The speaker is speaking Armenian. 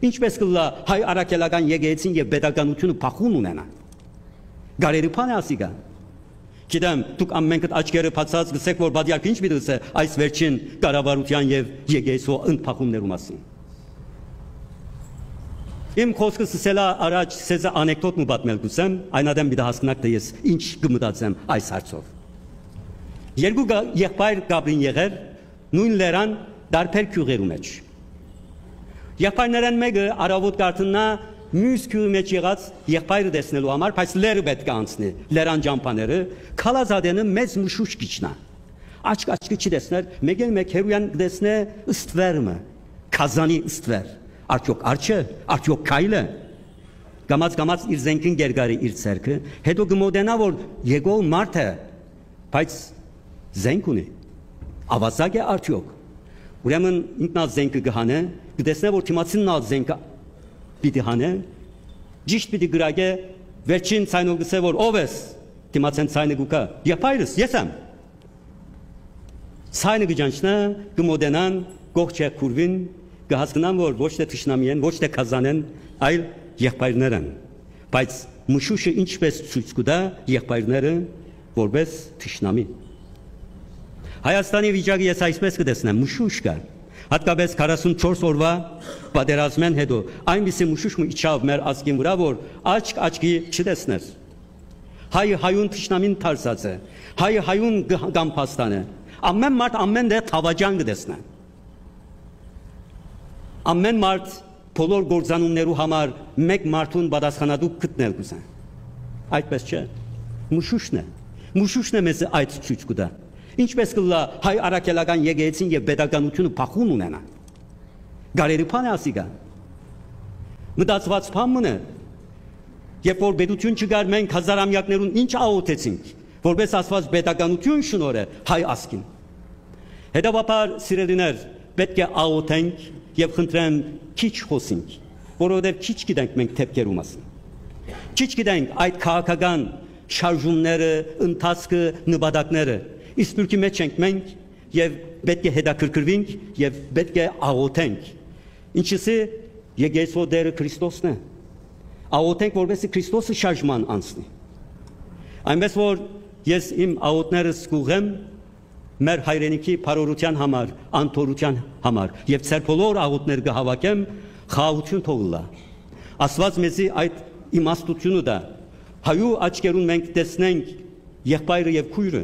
Ինչպես կլա հայ առաքելական եկեղեցին եւ pedagogiությունը փախուն ունենա։ Գարերի փանը ասիգա։ Գիտեմ, դուք ամենքդ աչքերը բացած գսեք, որ բادیակ ինչ միտս է այս վերջին կառավարության եւ եկեղեցու ընդփախումներու մասին։ Իմ խոսքը սելա առաջ սեզա անեկդոտ մու պատմել գուսեմ, այնադեմ մի հասկնակ թե ես ինչ կմտածեմ այս հարցով։ Երկու եղբայր Գաբրին եղեր նույն լերան դարբեր քյուղերու մեջ։ Եղբայրներն մեկը արավոտ կարտնա մյուս քյուղի մեջ եղած եղբայրը տեսնելու համար, բայց լերը պետք է անցնի, լերան ջամփաները, քալազադենը մեծ մշուշ գիչնա։ Աչք-աչքը չի տեսներ, մեկ հերոյան տեսնե ըստվերմը, քազանի ըստվեր։ Արդյոք արջը, արդյոք քայլը։ Գամած իր զենքին գերգարի իր ցերքը, հետո գմոդենա որ եկող մարդ է, բայց զենք ունի։ Ավազակ է արդյոք։ Ուրեմն ինքնա զենքը գհանե, կտեսնե որ թիմացին նա զենքը պիտի հանե, ճիշտ պիտի գրագե, վերջին ցայնով գսե որ ով ես, թիմացեն ցայնը գուկա, եղբայրս, ես եմ։ Ցայնը գջանչնա, գմոդենան, գողջե քուրվին, կհասկնան որ ոչ թե թշնամի են, ոչ թե քազան են, այլ եղբայրներ են։ Բայց մշուշը ինչպես ցույց կտա եղբայրները որպես թշնամի։ Հայաստանի վիճակը ես այսպես կտեսնեմ, մշուշ կա։ Հատկապես 44 օրվա պատերազմեն հետո այնպիսի մշուշ իջավ մեր ազգին վրա, որ աչքի չտեսներ։ Հայը հայուն թշնամին թարսած է, հայը հայուն գամփաստան է։ Ամեն մարդ ամեն դե թավաջան կտեսնա։ Ամեն մարդ բոլոր գործանուններու համար մեկ մարդուն պատասխանատու գտնել կուզեն։ Այդպես չէ։ Մշուշն է մեզ այդ ցույց կտա։ Ինչպես կլա հայ առաքելական եկեղեցին եւ pedagogiությունը փախուն ունենա։ Գարերի փանը ասիգա։ Մտածված փամը, երբ որ պետություն չկար, մենք հազարամյակներուն ինչ աղոթեցինք, որպես ասված pedagogiություն շնորհը հայ ազգին։ Հետևաբար սիրելիներ, պետք է աղոթենք եւ խնդրեմ քիչ խոսենք, որովհետեւ քիչ գիտենք մենք թեփքերու մասին։ Քիչ գիտենք այդ քաղաքական շարժումները, ընթացքը, նպատակները։ Իսկ բուրքի մեջ ենք մենք եւ պետք է հետաքրքրվենք եւ պետք է աղոթենք։ Ինչիսի եկեղեցու դերը Քրիստոսն է։ Աղոթենք որովհետեւ Քրիստոսը շարժման անցնի։ Այնպես որ ես իմ աղոթներս կուղեմ մեր հայրենիքի բարօրության համար, անթորության համար եւ ծեր բոլոր աղոթներ կհավաքեմ խաղաղություն թողլա։ Աստված մեզի այդ իմաստությունը դա հայու աչքերուն մենք տեսնենք եղբայրը եւ քույրը